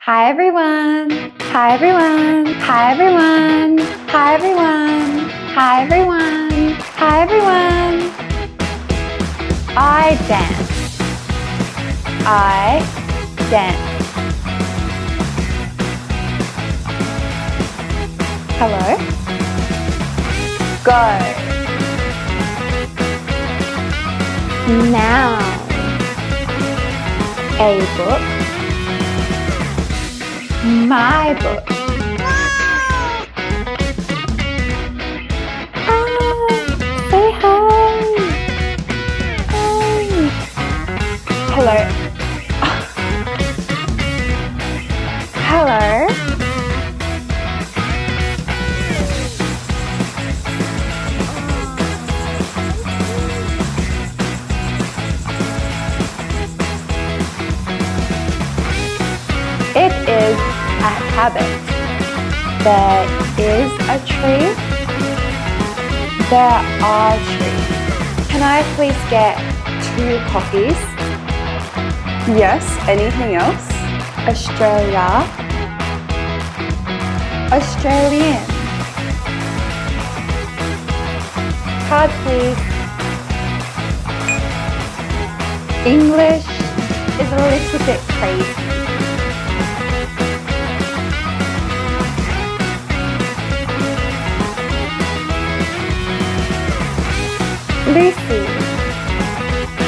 Hi everyone. Hi everyone. Hi everyone. Hi everyone. Hi everyone. Hi everyone. I dance. I dance. Hello. Go. Now. A book. My book. Say hi. Hi. Hello. Hello. It is a habit. There is a tree. There are trees. Can I please get 2 coffees? Yes, anything else? Australia. Australian. Card please. English is a little bit crazy. Lucy.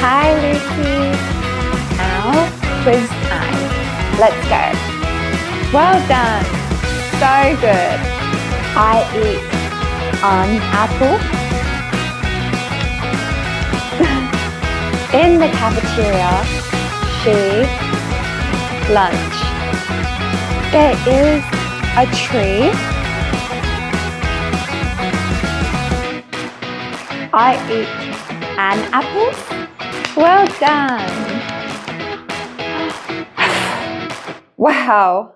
Hi Lucy. Now quiz time. Let's go. Well done. So good. I eat an apple. In the cafeteria, she lunch. There is a tree. I eat an apple. Well done. Wow.